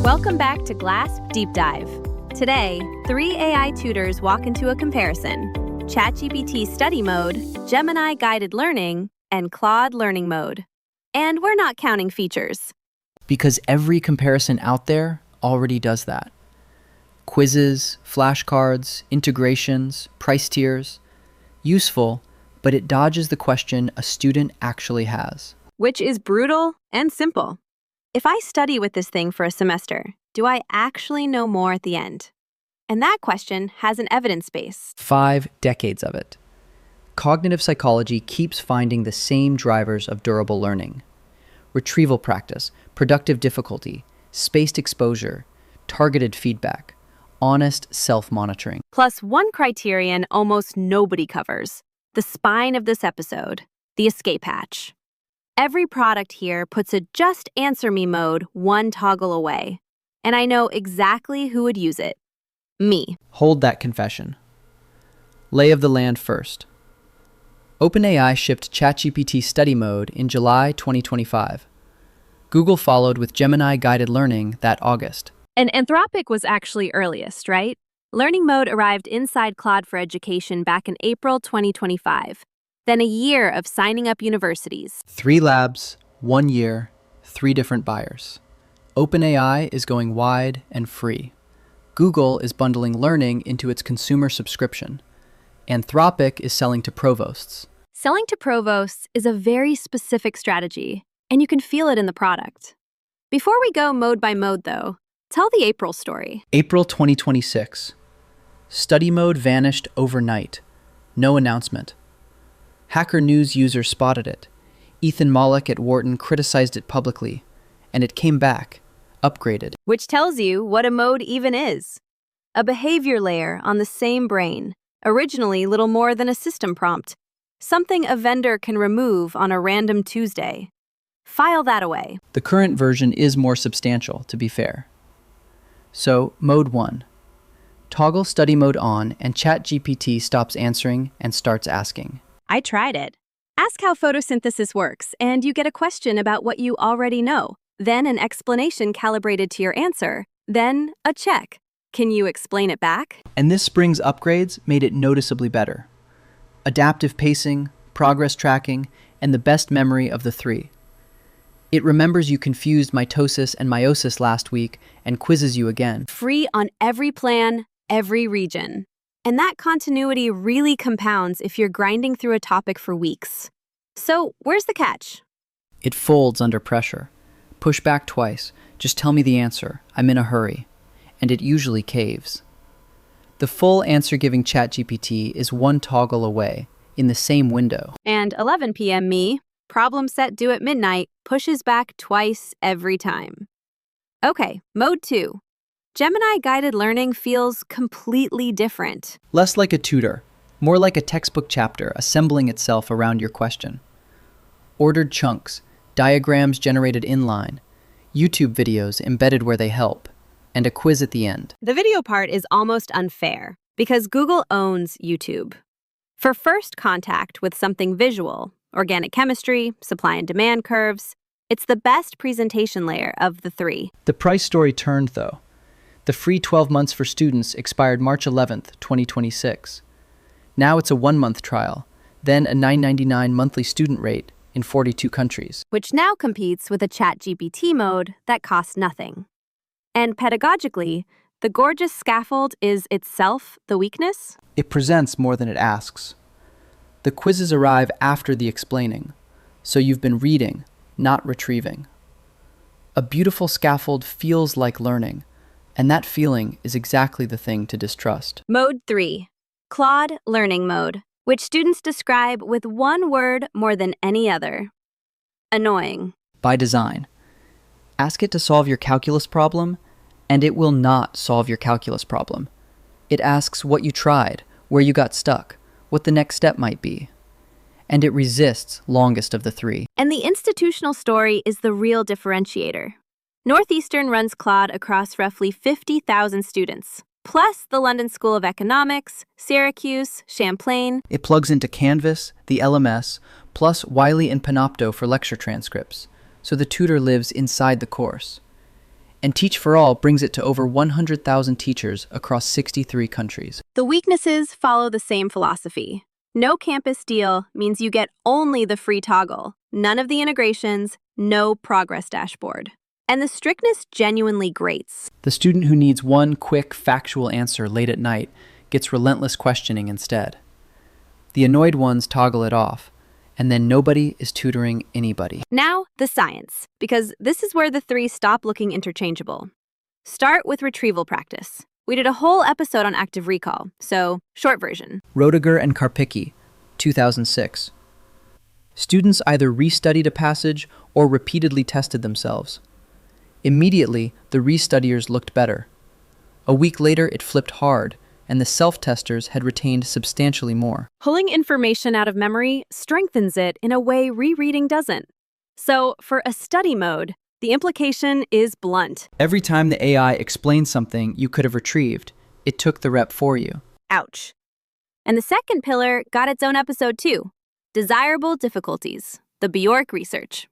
Welcome back to GLASP Deep Dive. Today, 3 AI tutors walk into a comparison: ChatGPT Study Mode, Gemini Guided Learning, and Claude Learning Mode. And we're not counting features. Because every comparison out there already does that. Quizzes, flashcards, integrations, price tiers. Useful, but it dodges the question a student actually has. Which is brutal and simple. If I study with this thing for a semester, do I actually know more at the end? And that question has an evidence base. 5 decades of it. Cognitive psychology keeps finding the same drivers of durable learning. Retrieval practice, productive difficulty, spaced exposure, targeted feedback, honest self-monitoring. Plus one criterion almost nobody covers: the spine of this episode, the escape hatch. Every product here puts a just answer me mode one toggle away, and I know exactly who would use it. Me. Hold that confession. Lay of the land first. OpenAI shipped ChatGPT Study Mode in July 2025. Google followed with Gemini Guided Learning that August. And Anthropic was actually earliest, right? Learning Mode arrived inside Claude for Education back in April 2025. Then a year of signing up universities. 3 labs, 1 year, 3 different buyers. OpenAI is going wide and free. Google is bundling learning into its consumer subscription. Anthropic is selling to provosts. Selling to provosts is a very specific strategy, and you can feel it in the product. Before we go mode by mode, though, tell the April story. April 2026. Study Mode vanished overnight. No announcement. Hacker News users spotted it. Ethan Mollick at Wharton criticized it publicly, and it came back, upgraded. Which tells you what a mode even is. A behavior layer on the same brain, originally little more than a system prompt, something a vendor can remove on a random Tuesday. File that away. The current version is more substantial, to be fair. So, Mode 1. Toggle Study Mode on and ChatGPT stops answering and starts asking. I tried it. Ask how photosynthesis works, and you get a question about what you already know, then an explanation calibrated to your answer, then a check. Can you explain it back? And this spring's upgrades made it noticeably better. Adaptive pacing, progress tracking, and the best memory of the 3. It remembers you confused mitosis and meiosis last week and quizzes you again. Free on every plan, every region. And that continuity really compounds if you're grinding through a topic for weeks. So, where's the catch? It folds under pressure. Push back twice. Just tell me the answer. I'm in a hurry. And it usually caves. The full answer-giving ChatGPT is 1 toggle away, in the same window. And 11 p.m. me, problem set due at midnight, pushes back twice every time. Okay, mode 2. Gemini Guided Learning feels completely different. Less like a tutor, more like a textbook chapter assembling itself around your question. Ordered chunks, diagrams generated inline, YouTube videos embedded where they help, and a quiz at the end. The video part is almost unfair, because Google owns YouTube. For first contact with something visual, organic chemistry, supply and demand curves, it's the best presentation layer of the 3. The price story turned, though. The free 12 months for students expired March 11th, 2026. Now it's a 1-month trial, then a $9.99 monthly student rate in 42 countries. Which now competes with a ChatGPT mode that costs nothing. And pedagogically, the gorgeous scaffold is itself the weakness? It presents more than it asks. The quizzes arrive after the explaining, so you've been reading, not retrieving. A beautiful scaffold feels like learning, and that feeling is exactly the thing to distrust. Mode 3. Claude Learning Mode, which students describe with one word more than any other: annoying. By design. Ask it to solve your calculus problem, and it will not solve your calculus problem. It asks what you tried, where you got stuck, what the next step might be. And it resists longest of the 3. And the institutional story is the real differentiator. Northeastern runs Claude across roughly 50,000 students, plus the London School of Economics, Syracuse, Champlain. It plugs into Canvas, the LMS, plus Wiley and Panopto for lecture transcripts, so the tutor lives inside the course. And Teach for All brings it to over 100,000 teachers across 63 countries. The weaknesses follow the same philosophy. No campus deal means you get only the free toggle, none of the integrations, no progress dashboard. And the strictness genuinely grates. The student who needs one quick, factual answer late at night gets relentless questioning instead. The annoyed ones toggle it off, and then nobody is tutoring anybody. Now, the science, because this is where the three stop looking interchangeable. Start with retrieval practice. We did a whole episode on active recall, so short version. Roediger and Karpicki, 2006. Students either restudied a passage or repeatedly tested themselves. Immediately, the restudiers looked better. A week later, it flipped hard, and the self-testers had retained substantially more. Pulling information out of memory strengthens it in a way rereading doesn't. So, for a study mode, the implication is blunt. Every time the AI explained something you could have retrieved, it took the rep for you. Ouch. And the second pillar got its own episode too. Desirable difficulties, the Bjork research.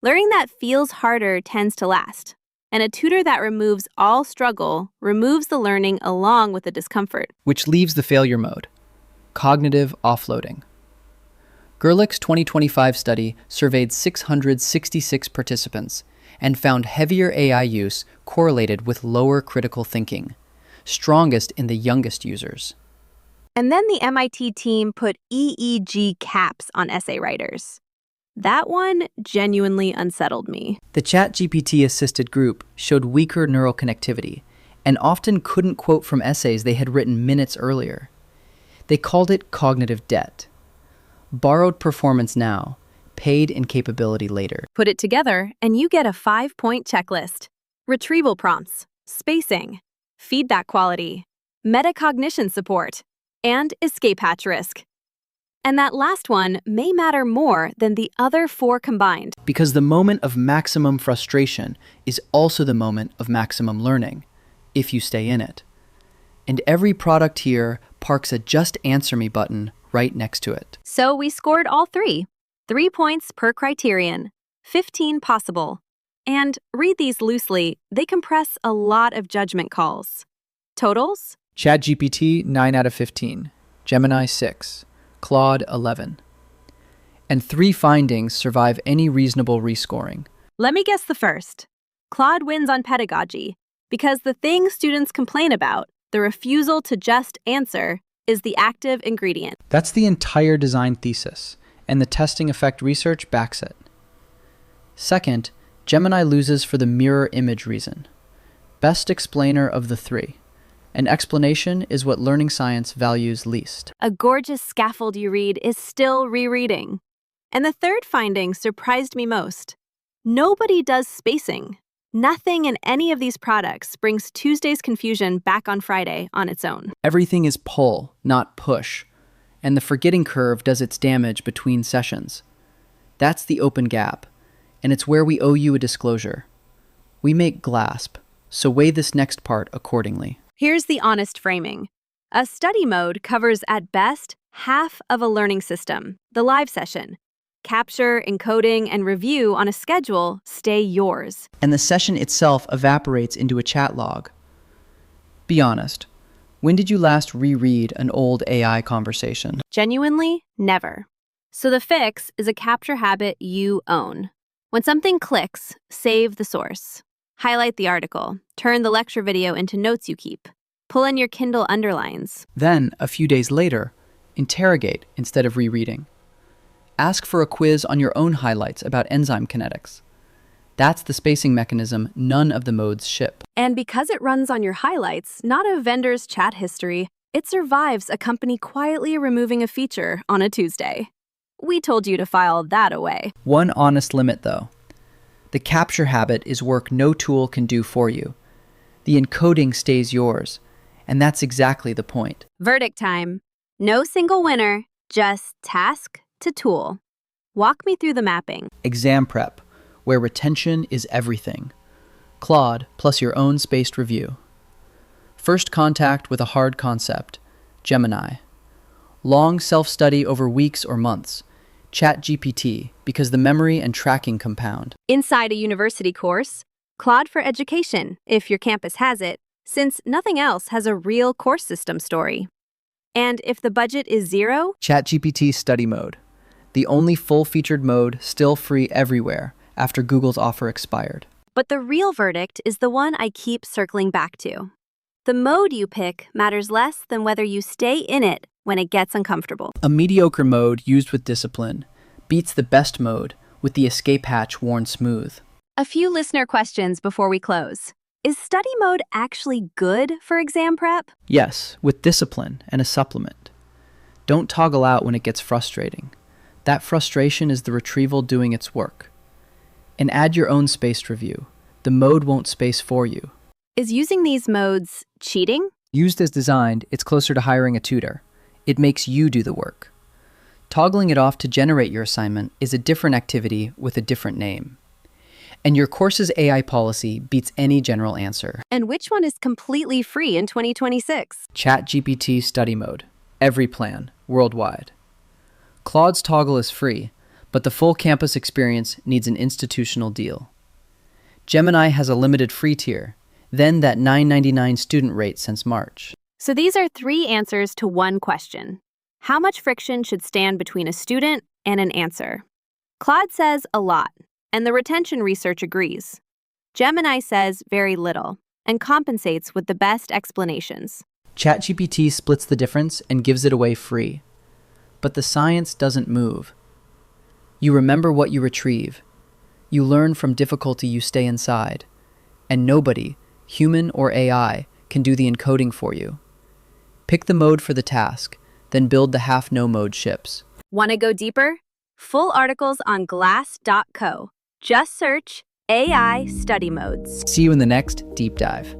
Learning that feels harder tends to last, and a tutor that removes all struggle removes the learning along with the discomfort. Which leaves the failure mode, cognitive offloading. Gerlich's 2025 study surveyed 666 participants and found heavier AI use correlated with lower critical thinking, strongest in the youngest users. And then the MIT team put EEG caps on essay writers. That one genuinely unsettled me. The ChatGPT assisted group showed weaker neural connectivity and often couldn't quote from essays they had written minutes earlier. They called it cognitive debt. Borrowed performance now, paid in capability later. Put it together and you get a 5-point checklist. Retrieval prompts, spacing, feedback quality, metacognition support, and escape hatch risk. And that last one may matter more than the other 4 combined. Because the moment of maximum frustration is also the moment of maximum learning, if you stay in it. And every product here parks a Just Answer Me button right next to it. So we scored all 3. 3 points per criterion, 15 possible. And read these loosely, they compress a lot of judgment calls. Totals? ChatGPT 9 out of 15, Gemini 6. Claude 11. And 3 findings survive any reasonable rescoring. Let me guess the first. Claude wins on pedagogy because the thing students complain about, the refusal to just answer, is the active ingredient. That's the entire design thesis, and the testing effect research backs it. Second, Gemini loses for the mirror image reason. Best explainer of the 3. An explanation is what learning science values least. A gorgeous scaffold you read is still rereading. And the third finding surprised me most. Nobody does spacing. Nothing in any of these products brings Tuesday's confusion back on Friday on its own. Everything is pull, not push, and the forgetting curve does its damage between sessions. That's the open gap, and it's where we owe you a disclosure. We make GLASP, so weigh this next part accordingly. Here's the honest framing. A study mode covers at best half of a learning system, the live session. Capture, encoding, and review on a schedule stay yours. And the session itself evaporates into a chat log. Be honest, when did you last reread an old AI conversation? Genuinely, never. So the fix is a capture habit you own. When something clicks, save the source. Highlight the article. Turn the lecture video into notes you keep. Pull in your Kindle underlines. Then, a few days later, interrogate instead of rereading. Ask for a quiz on your own highlights about enzyme kinetics. That's the spacing mechanism none of the modes ship. And because it runs on your highlights, not a vendor's chat history, it survives a company quietly removing a feature on a Tuesday. We told you to file that away. One honest limit, though. The capture habit is work no tool can do for you. The encoding stays yours, and that's exactly the point. Verdict time. No single winner, just task to tool. Walk me through the mapping. Exam prep, where retention is everything. Claude plus your own spaced review. First contact with a hard concept. Gemini. Long self-study over weeks or months. ChatGPT, because the memory and tracking compound. Inside a university course, Claude for Education, if your campus has it, since nothing else has a real course system story. And if the budget is zero, ChatGPT Study Mode, the only full-featured mode still free everywhere after Google's offer expired. but the real verdict is the one I keep circling back to. The mode you pick matters less than whether you stay in it when it gets uncomfortable. A mediocre mode used with discipline beats the best mode with the escape hatch worn smooth. A few listener questions before we close. Is study mode actually good for exam prep? Yes, with discipline and a supplement. Don't toggle out when it gets frustrating. That frustration is the retrieval doing its work. And add your own spaced review. The mode won't space for you. Is using these modes cheating? Used as designed, it's closer to hiring a tutor. It makes you do the work. Toggling it off to generate your assignment is a different activity with a different name. And your course's AI policy beats any general answer. And which one is completely free in 2026? ChatGPT Study Mode. Every plan, worldwide. Claude's toggle is free, but the full campus experience needs an institutional deal. Gemini has a limited free tier, then that $9.99 student rate since March. So these are 3 answers to one question. How much friction should stand between a student and an answer? Claude says a lot, and the retention research agrees. Gemini says very little, and compensates with the best explanations. ChatGPT splits the difference and gives it away free. But the science doesn't move. You remember what you retrieve. You learn from difficulty you stay inside. And nobody, human or AI, can do the encoding for you. Pick the mode for the task, then build the half-no mode ships. Want to go deeper? Full articles on glass.co. Just search AI study modes. See you in the next deep dive.